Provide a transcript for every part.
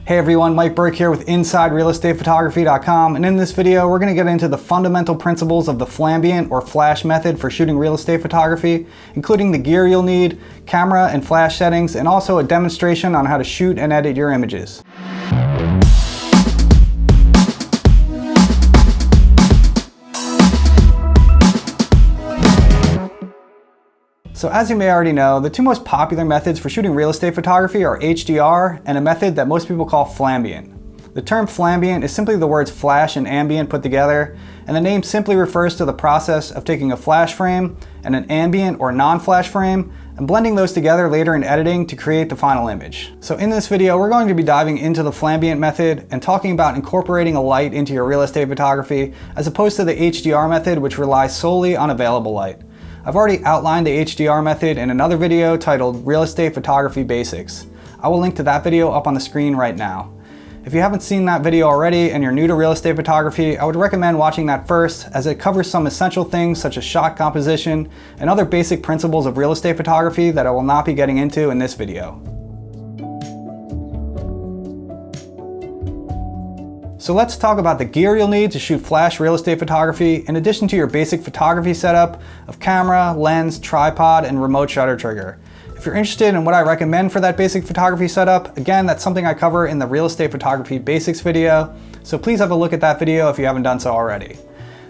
Hey everyone, Mike Burke here with InsideRealEstatePhotography.com, and in this video we're going to get into the fundamental principles of the Flambient or flash method for shooting real estate photography, including the gear you'll need, camera and flash settings, and also a demonstration on how to shoot and edit your images. So as you may already know, the two most popular methods for shooting real estate photography are HDR and a method that most people call Flambient. The term Flambient is simply the words flash and ambient put together, and the name simply refers to the process of taking a flash frame and an ambient or non-flash frame and blending those together later in editing to create the final image. So in this video, we're going to be diving into the Flambient method and talking about incorporating a light into your real estate photography as opposed to the HDR method, which relies solely on available light. I've already outlined the HDR method in another video titled Real Estate Photography Basics. I will link to that video up on the screen right now. If you haven't seen that video already and you're new to real estate photography, I would recommend watching that first, as it covers some essential things such as shot composition and other basic principles of real estate photography that I will not be getting into in this video. So let's talk about the gear you'll need to shoot flash real estate photography in addition to your basic photography setup of camera, lens, tripod, and remote shutter trigger. If you're interested in what I recommend for that basic photography setup, again, that's something I cover in the Real Estate Photography Basics video, so please have a look at that video if you haven't done so already.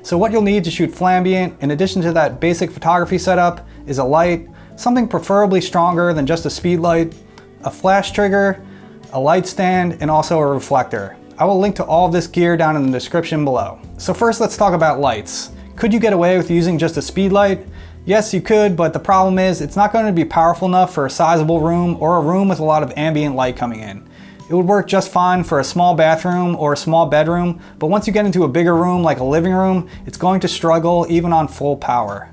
So what you'll need to shoot Flambient, in addition to that basic photography setup, is a light, something preferably stronger than just a speed light, a flash trigger, a light stand, and also a reflector. I will link to all of this gear down in the description below. So first, let's talk about lights. Could you get away with using just a speed light? Yes, you could, but the problem is it's not going to be powerful enough for a sizable room or a room with a lot of ambient light coming in. It would work just fine for a small bathroom or a small bedroom, but once you get into a bigger room like a living room, it's going to struggle even on full power.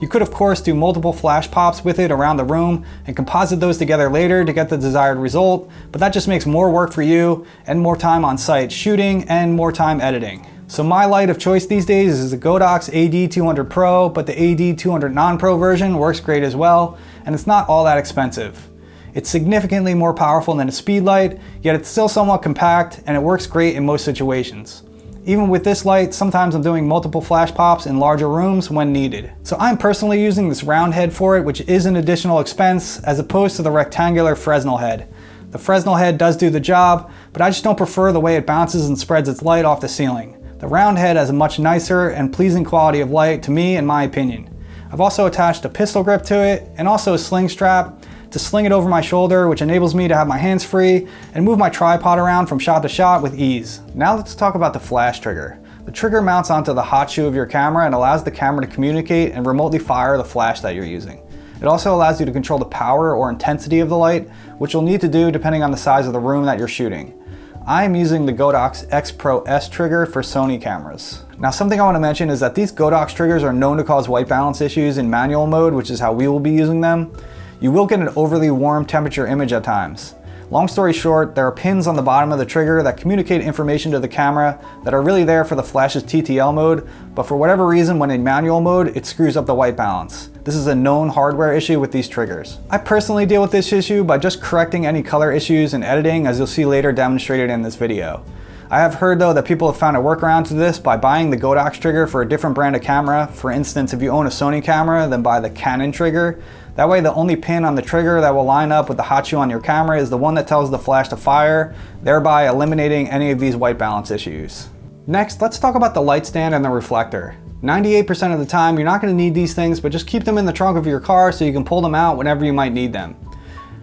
You could of course do multiple flash pops with it around the room and composite those together later to get the desired result, but that just makes more work for you and more time on site shooting and more time editing. So my light of choice these days is the Godox AD200 Pro, but the AD200 Non-Pro version works great as well, and it's not all that expensive. It's significantly more powerful than a speed light, yet it's still somewhat compact and it works great in most situations. Even with this light, sometimes I'm doing multiple flash pops in larger rooms when needed. So I'm personally using this round head for it, which is an additional expense as opposed to the rectangular Fresnel head. The Fresnel head does do the job, but I just don't prefer the way it bounces and spreads its light off the ceiling. The round head has a much nicer and pleasing quality of light to me, in my opinion. I've also attached a pistol grip to it and also a sling strap to sling it over my shoulder, which enables me to have my hands free and move my tripod around from shot to shot with ease. Now let's talk about the flash trigger. The trigger mounts onto the hot shoe of your camera and allows the camera to communicate and remotely fire the flash that you're using. It also allows you to control the power or intensity of the light, which you'll need to do depending on the size of the room that you're shooting. I'm using the Godox X Pro S trigger for Sony cameras. Now something I want to mention is that these Godox triggers are known to cause white balance issues in manual mode, which is how we will be using them. You will get an overly warm temperature image at times. Long story short, there are pins on the bottom of the trigger that communicate information to the camera that are really there for the flash's TTL mode, but for whatever reason when in manual mode, it screws up the white balance. This is a known hardware issue with these triggers. I personally deal with this issue by just correcting any color issues in editing, as you'll see later demonstrated in this video. I have heard though that people have found a workaround to this by buying the Godox trigger for a different brand of camera. For instance, if you own a Sony camera, then buy the Canon trigger. That way the only pin on the trigger that will line up with the hot shoe on your camera is the one that tells the flash to fire, thereby eliminating any of these white balance issues. Next, let's talk about the light stand and the reflector. 98% of the time you're not going to need these things, but just keep them in the trunk of your car so you can pull them out whenever you might need them.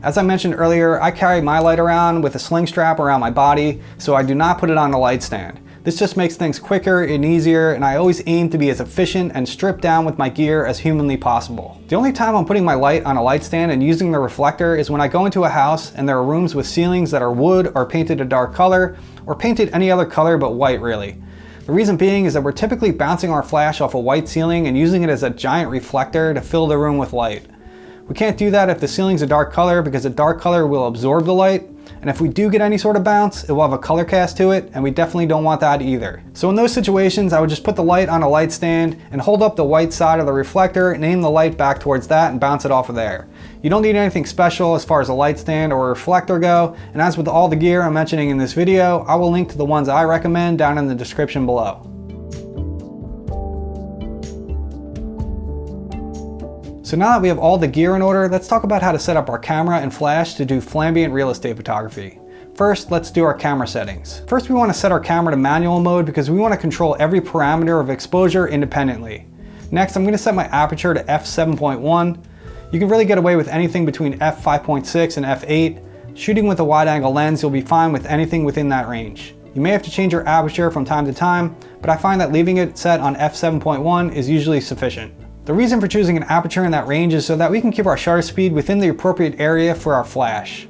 As I mentioned earlier, I carry my light around with a sling strap around my body, so I do not put it on a light stand. This just makes things quicker and easier, and I always aim to be as efficient and stripped down with my gear as humanly possible. The only time I'm putting my light on a light stand and using the reflector is when I go into a house and there are rooms with ceilings that are wood or painted a dark color, or painted any other color but white really. The reason being is that we're typically bouncing our flash off a white ceiling and using it as a giant reflector to fill the room with light. We can't do that if the ceiling's a dark color because a dark color will absorb the light, And if we do get any sort of bounce, it will have a color cast to it, and we definitely don't want that either. So in those situations, I would just put the light on a light stand and hold up the white side of the reflector and aim the light back towards that and bounce it off of there. You don't need anything special as far as a light stand or a reflector go, and as with all the gear I'm mentioning in this video, I will link to the ones I recommend down in the description below. So now that we have all the gear in order, let's talk about how to set up our camera and flash to do flambient real estate photography. First, let's do our camera settings. First, we want to set our camera to manual mode because we want to control every parameter of exposure independently. Next, I'm going to set my aperture to f7.1. You can really get away with anything between f5.6 and f8. Shooting with a wide angle lens, you'll be fine with anything within that range. You may have to change your aperture from time to time, but I find that leaving it set on f7.1 is usually sufficient. The reason for choosing an aperture in that range is so that we can keep our shutter speed within the appropriate area for our flash.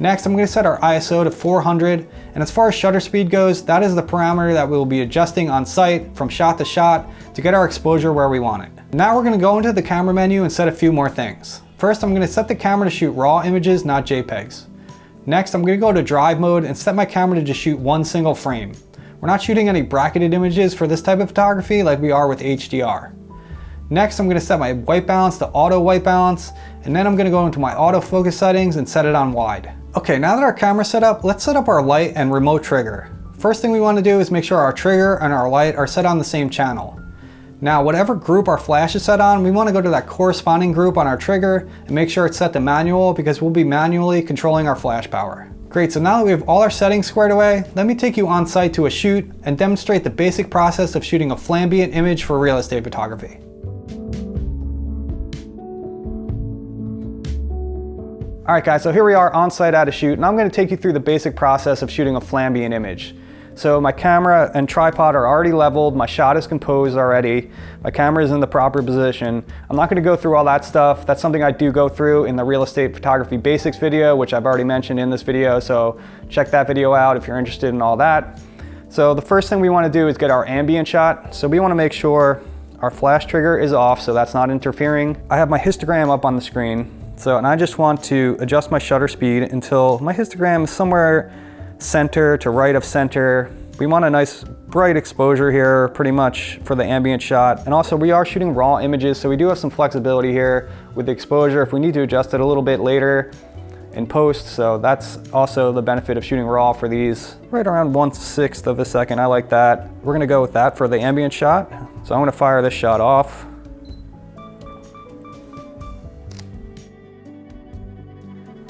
Next, I'm going to set our ISO to 400, and as far as shutter speed goes, that is the parameter that we will be adjusting on site from shot to shot to get our exposure where we want it. Now we're going to go into the camera menu and set a few more things. First, I'm going to set the camera to shoot raw images, not JPEGs. Next, I'm going to go to drive mode and set my camera to just shoot one single frame. We're not shooting any bracketed images for this type of photography like we are with HDR. Next, I'm going to set my white balance to auto white balance, and then I'm going to go into my autofocus settings and set it on wide. Okay, now that our camera's set up, let's set up our light and remote trigger. First thing we want to do is make sure our trigger and our light are set on the same channel. Now, whatever group our flash is set on, we want to go to that corresponding group on our trigger and make sure it's set to manual because we'll be manually controlling our flash power. Great, so now that we have all our settings squared away, let me take you on site to a shoot and demonstrate the basic process of shooting a flambient image for real estate photography. Alright guys, so here we are on site at a shoot, and I'm going to take you through the basic process of shooting a flambient image. So my camera and tripod are already leveled, my shot is composed already, my camera is in the proper position. I'm not going to go through all that stuff. That's something I do go through in the real estate photography basics video, which I've already mentioned in this video, so check that video out if you're interested in all that. So the first thing we want to do is get our ambient shot. So we want to make sure our flash trigger is off so that's not interfering. I have my histogram up on the screen. And I just want to adjust my shutter speed until my histogram is somewhere center to right of center. We want a nice bright exposure here pretty much for the ambient shot. And also we are shooting raw images, so we do have some flexibility here with the exposure if we need to adjust it a little bit later in post. So that's also the benefit of shooting raw for these. Right around 1/6 of a second, I like that. We're gonna go with that for the ambient shot. So I'm gonna fire this shot off.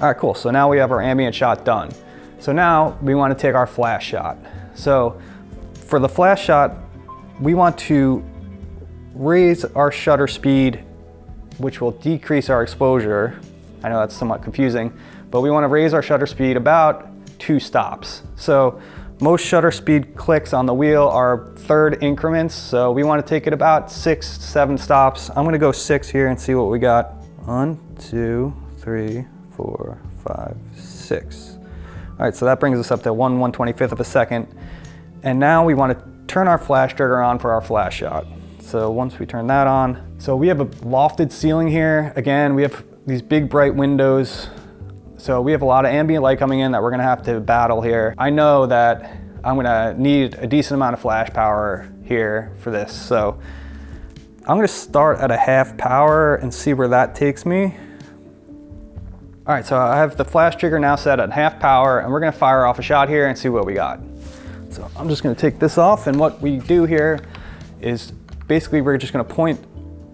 All right, cool, so now we have our ambient shot done. So now we want to take our flash shot. So for the flash shot, we want to raise our shutter speed, which will decrease our exposure. I know that's somewhat confusing, but we want to raise our shutter speed about 2 stops. So most shutter speed clicks on the wheel are third increments, so we want to take it about 6 to 7 stops. I'm going to go 6 here and see what we got. 1, 2, 3, 4, 5, 6. All right, so that brings us up to 1/125th of a second. And now we want to turn our flash trigger on for our flash shot. So once we turn that on, so we have a lofted ceiling here. Again, we have these big bright windows. So we have a lot of ambient light coming in that we're gonna have to battle here. I know that I'm gonna need a decent amount of flash power here for this. So I'm gonna start at a half power and see where that takes me. All right, so I have the flash trigger now set at half power, and we're gonna fire off a shot here and see what we got. So I'm just gonna take this off, and what we do here is basically we're just gonna point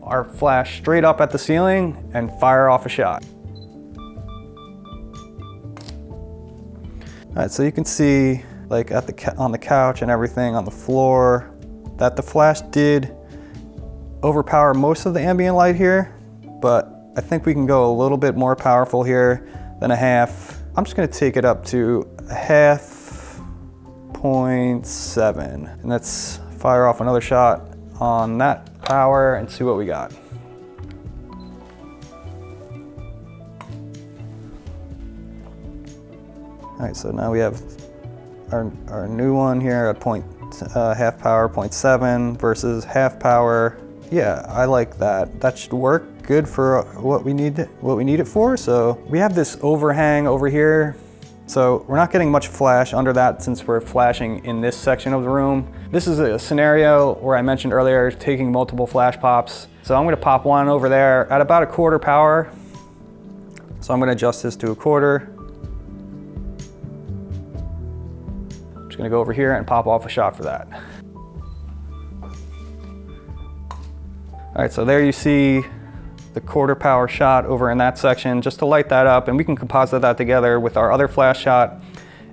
our flash straight up at the ceiling and fire off a shot. All right, so you can see like on the couch and everything on the floor that the flash did overpower most of the ambient light here, but I think we can go a little bit more powerful here than a half. I'm just gonna take it up to a 0.7, and let's fire off another shot on that power and see what we got. All right, so now we have our new one here at half power, 0.7 versus half power. Yeah, I like that. That should work good for what we need it for. So we have this overhang over here So we're not getting much flash under that since we're flashing in this section of the room. This is a scenario where I mentioned earlier taking multiple flash pops. So I'm gonna pop one over there at about 1/4 power. So I'm gonna adjust this to 1/4. I'm just gonna go over here and pop off a shot for that. All right, so there you see the 1/4 power shot over in that section, just to light that up, and we can composite that together with our other flash shot,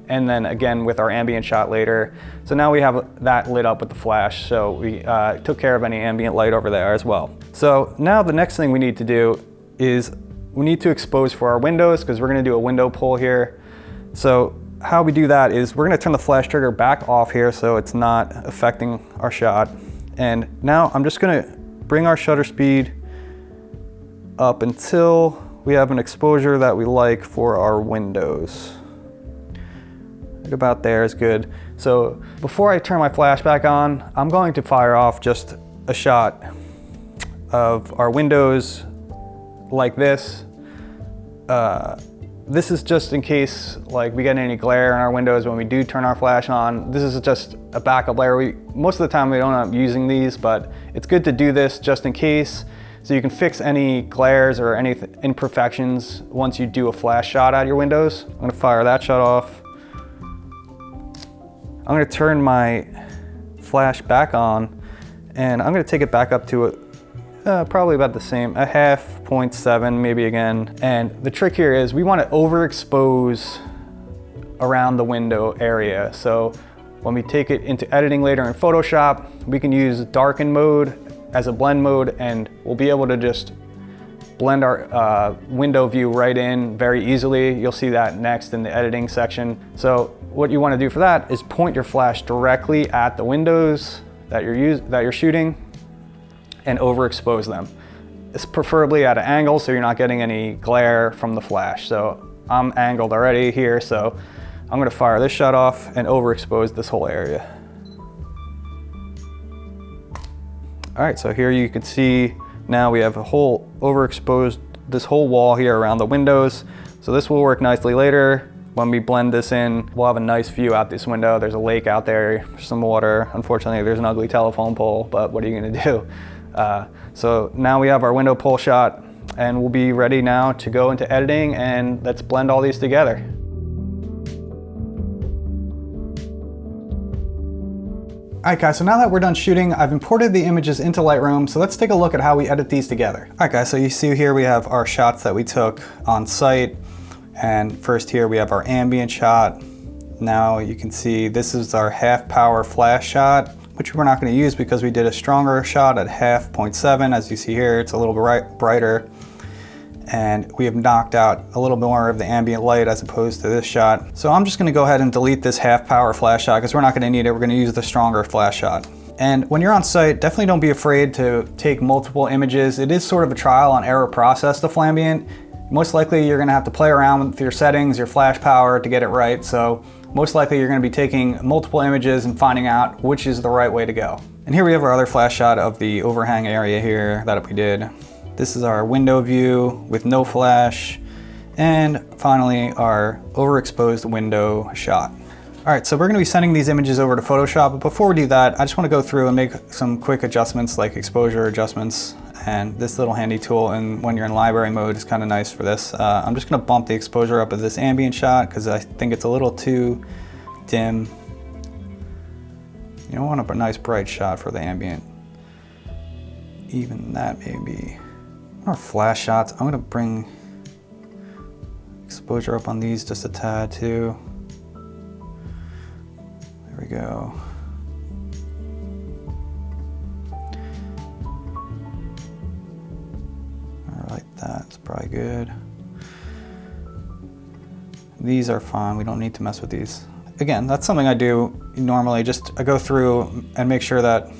and then again with our ambient shot later. So now we have that lit up with the flash, so we took care of any ambient light over there as well. So now the next thing we need to do is we need to expose for our windows, because we're gonna do a window pull here. So how we do that is we're gonna turn the flash trigger back off here so it's not affecting our shot. And now I'm just gonna bring our shutter speed up until we have an exposure that we like for our windows. Right about there is good. So before I turn my flash back on, I'm going to fire off just a shot of our windows like this. This is just in case like we get any glare in our windows when we do turn our flash on. This is just a backup layer. Most of the time we don't end up using these, but it's good to do this just in case, so you can fix any glares or any imperfections once you do a flash shot at your windows. I'm gonna fire that shot off. I'm gonna turn my flash back on, and I'm gonna take it back up to probably about the same, 0.7 maybe again. And the trick here is we want to overexpose around the window area. So when we take it into editing later in Photoshop, we can use darken mode as a blend mode, and we'll be able to just blend our window view right in very easily. You'll see that next in the editing section. So what you want to do for that is point your flash directly at the windows that you're shooting and overexpose them. It's preferably at an angle so you're not getting any glare from the flash. So I'm angled already here, so I'm gonna fire this shot off and overexpose this whole area. All right, so here you can see now we have a whole overexposed, this whole wall here around the windows. So this will work nicely later. When we blend this in, we'll have a nice view out this window. There's a lake out there, some water. Unfortunately, there's an ugly telephone pole, but what are you gonna do? So now we have our window pull shot, and we'll be ready now to go into editing, and let's blend all these together. All right guys, so now that we're done shooting, I've imported the images into Lightroom, so let's take a look at how we edit these together. All right guys, so you see here we have our shots that we took on site, and first here we have our ambient shot. Now you can see this is our 1/2 power flash shot, which we're not going to use because we did a stronger shot at 0.7. As you see here, it's a little brighter, and we have knocked out a little more of the ambient light as opposed to this shot. So I'm just going to go ahead and delete this 1/2 power flash shot because we're not going to need it. We're going to use the stronger flash shot. And when you're on site, definitely don't be afraid to take multiple images. It is sort of a trial and error process, the Flambient. Most likely you're going to have to play around with your settings, your flash power to get it right. So most likely you're going to be taking multiple images and finding out which is the right way to go. And here we have our other flash shot of the overhang area here that we did. This is our window view with no flash. And finally our overexposed window shot. All right, so we're going to be sending these images over to Photoshop, but before we do that, I just want to go through and make some quick adjustments like exposure adjustments. And this little handy tool, and when you're in library mode, is kind of nice for this. I'm just going to bump the exposure up of this ambient shot because I think it's a little too dim. You don't want a nice bright shot for the ambient. Even that maybe. Our flash shots, I'm going to bring exposure up on these just a tad too. There we go. That's probably good. These are fine, we don't need to mess with these. Again, that's something I do normally, I go through and make sure that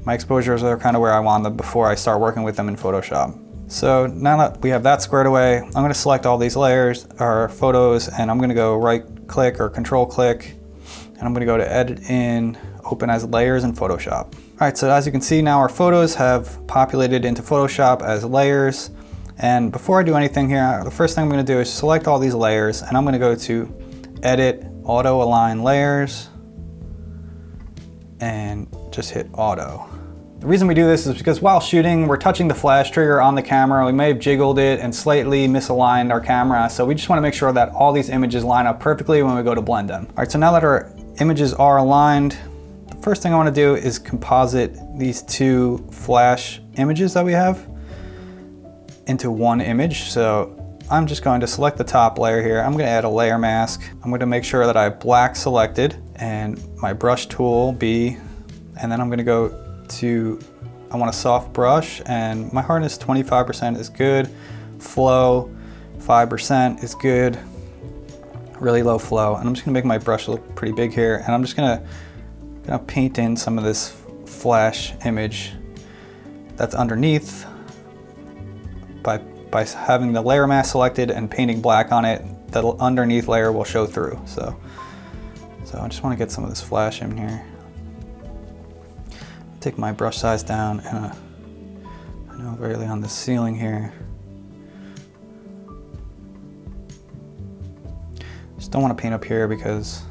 my exposures are kind of where I want them before I start working with them in Photoshop. So now that we have that squared away, I'm going to select all these layers, or photos, and I'm going to go right click or control click, and I'm going to go to edit in, open as layers in Photoshop. All right, so as you can see now our photos have populated into Photoshop as layers. And before I do anything here, the first thing I'm going to do is select all these layers, and I'm going to go to edit, auto align layers, and just hit auto. The reason we do this is because while shooting, we're touching the flash trigger on the camera. We may have jiggled it and slightly misaligned our camera, so we just want to make sure that all these images line up perfectly when we go to blend them. All right, so now that our images are aligned, the first thing I want to do is composite these two flash images that we have into one image. So I'm just going to select the top layer here. I'm going to add a layer mask. I'm going to make sure that I have black selected and my brush tool B, and then I'm going to go to, I want a soft brush, and my hardness 25% is good, flow 5% is good, really low flow. And I'm just gonna make my brush look pretty big here, and I'm just gonna paint in some of this flash image that's underneath by having the layer mask selected and painting black on it. The underneath layer will show through. So I just want to get some of this flash in here. Take my brush size down, and I know barely on the ceiling here. Just don't want to paint up here because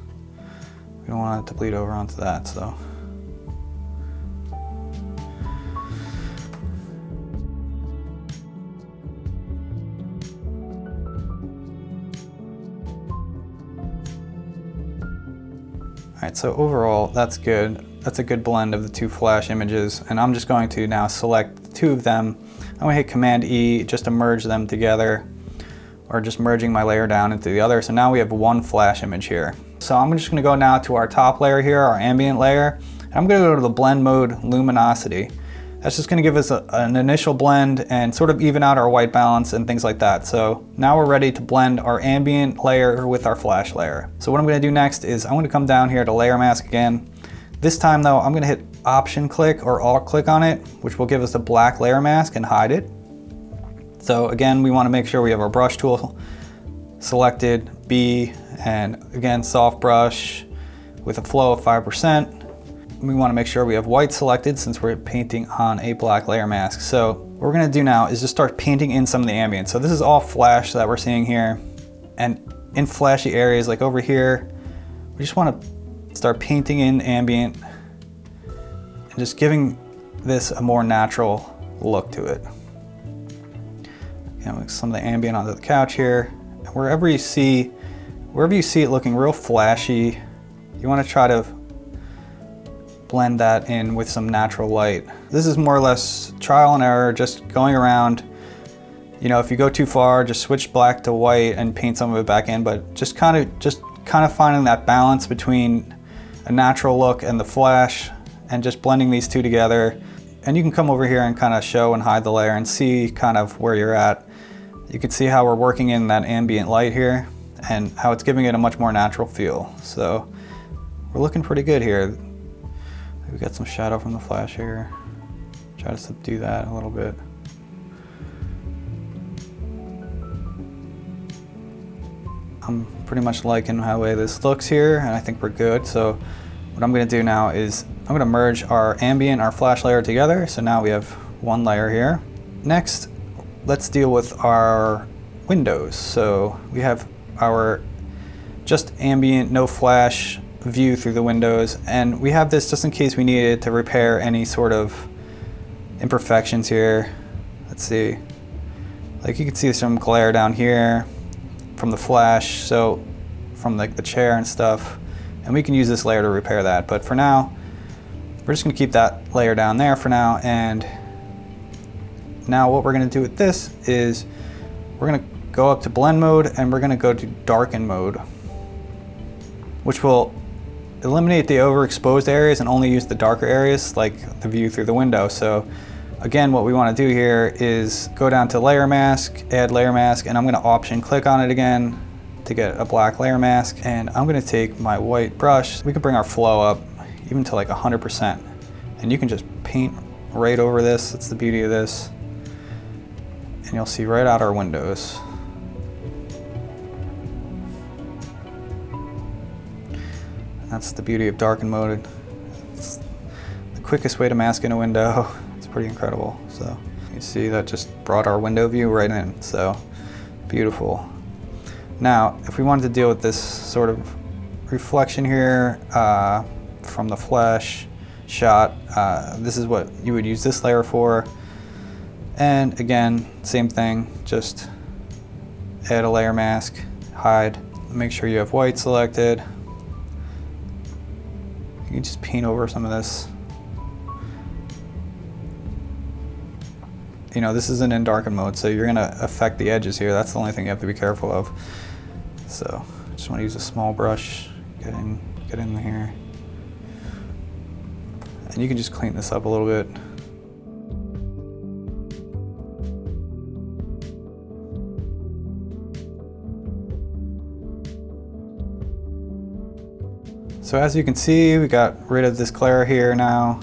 we don't want it to bleed over onto that. So. All right, so overall, that's good. That's a good blend of the two flash images, and I'm just going to now select two of them. I'm going to hit Command E just to merge them together, or just merging my layer down into the other. So now we have one flash image here. So I'm just going to go now to our top layer here, our ambient layer, and I'm going to go to the blend mode luminosity. That's just going to give us an initial blend and sort of even out our white balance and things like that. So now we're ready to blend our ambient layer with our flash layer. So what I'm going to do next is I'm going to come down here to layer mask again. This time though, I'm going to hit Option click or Alt click on it, which will give us a black layer mask and hide it. So again, we want to make sure we have our brush tool selected, B, and again, soft brush with a flow of 5%. We want to make sure we have white selected since we're painting on a black layer mask. So what we're going to do now is just start painting in some of the ambient. So this is all flash that we're seeing here. And in flashy areas like over here, we just want to start painting in ambient and just giving this a more natural look to it. You know, some of the ambient onto the couch here. And wherever you see it looking real flashy, you want to try to blend that in with some natural light. This is more or less trial and error, just going around. You know, if you go too far, just switch black to white and paint some of it back in, but just kind of finding that balance between a natural look and the flash and just blending these two together. And you can come over here and kind of show and hide the layer and see kind of where you're at. You can see how we're working in that ambient light here and how it's giving it a much more natural feel. So we're looking pretty good here. We got some shadow from the flash here. Try to subdue that a little bit. I'm pretty much liking how way this looks here, and I think we're good. So what I'm going to do now is I'm going to merge our ambient, our flash layer together. So now we have one layer here. Next, let's deal with our windows. So we have our just ambient, no flash view through the windows, and we have this just in case we needed to repair any sort of imperfections here. Let's see, like you can see some glare down here from the flash, so from like the chair and stuff, and we can use this layer to repair that. But for now, we're just going to keep that layer down there for now. And now what we're going to do with this is we're going to go up to blend mode and we're going to go to darken mode, which will eliminate the overexposed areas and only use the darker areas like the view through the window. So again, what we want to do here is go down to layer mask, add layer mask, and I'm going to option click on it again to get a black layer mask. And I'm going to take my white brush. We can bring our flow up even to like 100%, and you can just paint right over this. That's the beauty of this. And you'll see right out our windows. That's the beauty of darken mode. It's the quickest way to mask in a window. It's pretty incredible. So you see that just brought our window view right in. So beautiful. Now, if we wanted to deal with this sort of reflection here from the flash shot. This is what you would use this layer for. And again, same thing, just add a layer mask, hide, make sure you have white selected. You can just paint over some of this. You know, this isn't in darken mode, so you're gonna affect the edges here. That's the only thing you have to be careful of. So I just want to use a small brush, get in here. And you can just clean this up a little bit. So as you can see, we got rid of this glare here now.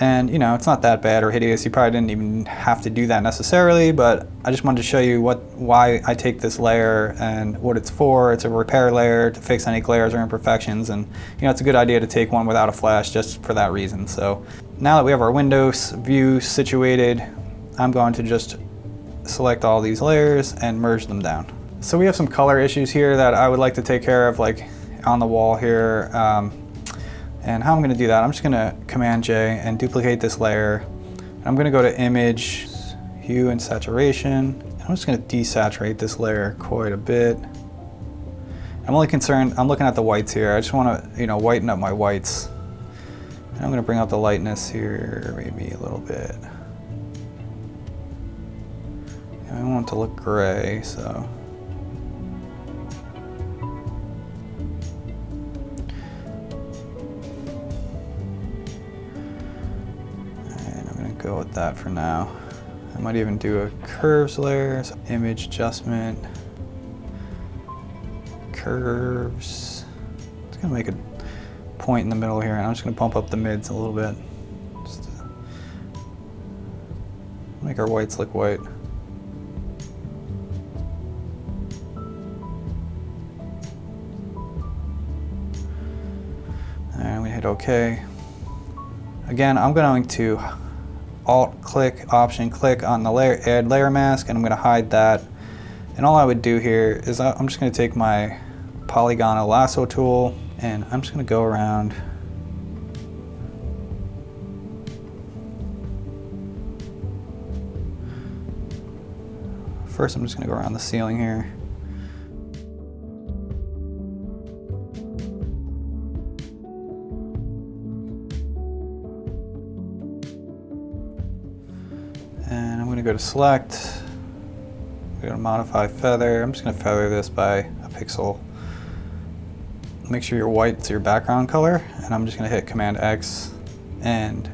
And you know, it's not that bad or hideous. You probably didn't even have to do that necessarily, but I just wanted to show you why I take this layer and what it's for. It's a repair layer to fix any glares or imperfections, and you know, it's a good idea to take one without a flash just for that reason. So now that we have our Windows view situated, I'm going to just select all these layers and merge them down. So we have some color issues here that I would like to take care of, like on the wall here. And how I'm going to do that, I'm just going to Command J and duplicate this layer. I'm going to go to Image, Hue and Saturation. I'm just going to desaturate this layer quite a bit. I'm only concerned, I'm looking at the whites here. I just want to, you know, whiten up my whites. And I'm going to bring up the lightness here maybe a little bit. I want it to look gray, so. Go with that for now. I might even do a curves layer, so image adjustment, curves. It's gonna make a point in the middle here, and I'm just gonna pump up the mids a little bit, just to make our whites look white. And we hit OK. Again, I'm going to Alt-click, Option-click on the layer, add layer mask, and I'm going to hide that. And all I would do here is I'm just going to take my polygonal lasso tool, and I'm just going to go around. First, I'm just going to go around the ceiling here. And I'm going to go to Select, go to Modify Feather. I'm just going to feather this by a pixel. Make sure your white's your background color, and I'm just going to hit Command X, and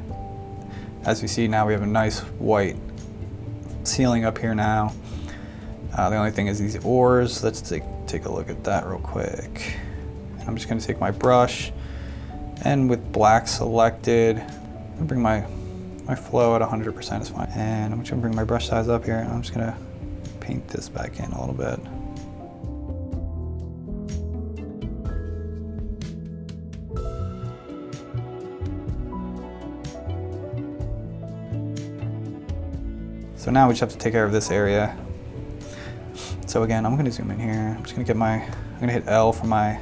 as you see now we have a nice white ceiling up here now. The only thing is these oars. Let's take a look at that real quick. I'm just going to take my brush, and with black selected, I'm going to bring my flow at 100% is fine. And I'm just gonna bring my brush size up here, and I'm just gonna paint this back in a little bit. So now we just have to take care of this area. So again, I'm gonna zoom in here. I'm just gonna I'm gonna hit L for my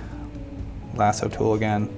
lasso tool again.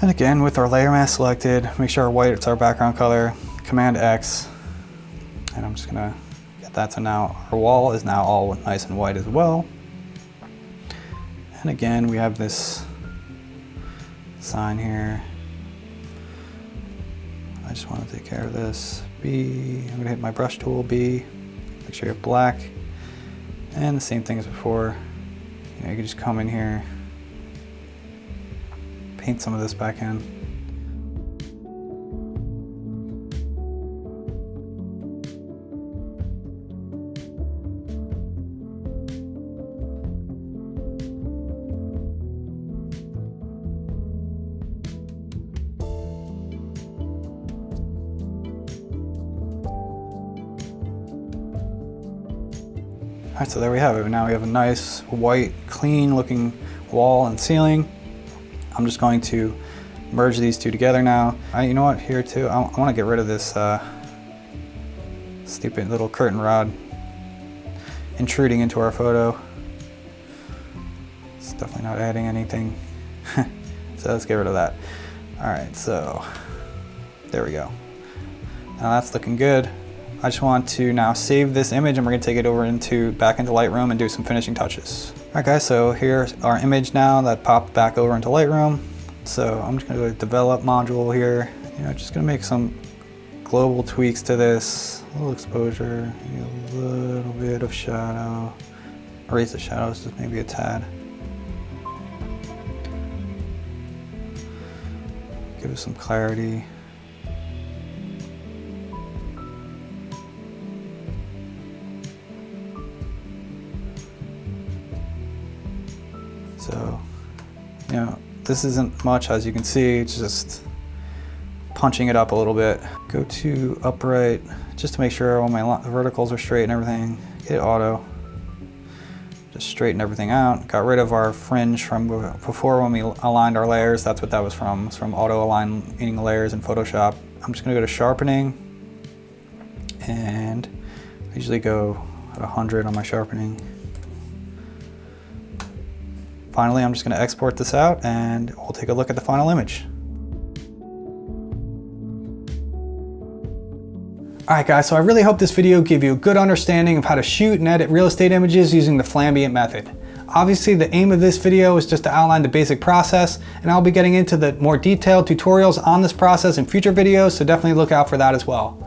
And again, with our layer mask selected, make sure our white is our background color, Command X, and I'm just gonna get that to now, our wall is now all nice and white as well. And again, we have this sign here. I just wanna take care of this. B, I'm gonna hit my brush tool, B, make sure you have black. And the same thing as before, you can just come in here, paint some of this back in. All right, so there we have it. Now we have a nice white, clean looking wall and ceiling. I'm just going to merge these two together now. You know what, here too, I want to get rid of this stupid little curtain rod intruding into our photo. It's definitely not adding anything. So let's get rid of that. All right, so there we go. Now that's looking good. I just want to now save this image and we're gonna take it over back into Lightroom and do some finishing touches. All right guys, so here's our image now that popped back over into Lightroom. So I'm just gonna go to develop module here. Just gonna make some global tweaks to this. A little exposure, a little bit of shadow. Raise the shadows just maybe a tad. Give it some clarity. So, this isn't much, as you can see. It's just punching it up a little bit. Go to upright, just to make sure all my verticals are straight and everything. Hit auto. Just straighten everything out. Got rid of our fringe from before when we aligned our layers. That's what that was from. It's from auto aligning layers in Photoshop. I'm just gonna go to sharpening, and I usually go at 100 on my sharpening. Finally, I'm just going to export this out and we'll take a look at the final image. All right guys, so I really hope this video gave you a good understanding of how to shoot and edit real estate images using the Flambient method. Obviously, the aim of this video is just to outline the basic process, and I'll be getting into the more detailed tutorials on this process in future videos, so definitely look out for that as well.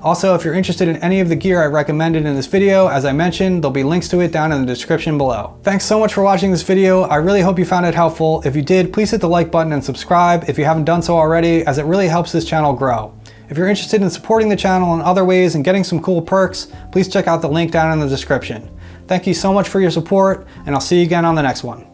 Also, if you're interested in any of the gear I recommended in this video, as I mentioned, there'll be links to it down in the description below. Thanks so much for watching this video. I really hope you found it helpful. If you did, please hit the like button and subscribe if you haven't done so already, as it really helps this channel grow. If you're interested in supporting the channel in other ways and getting some cool perks, please check out the link down in the description. Thank you so much for your support, and I'll see you again on the next one.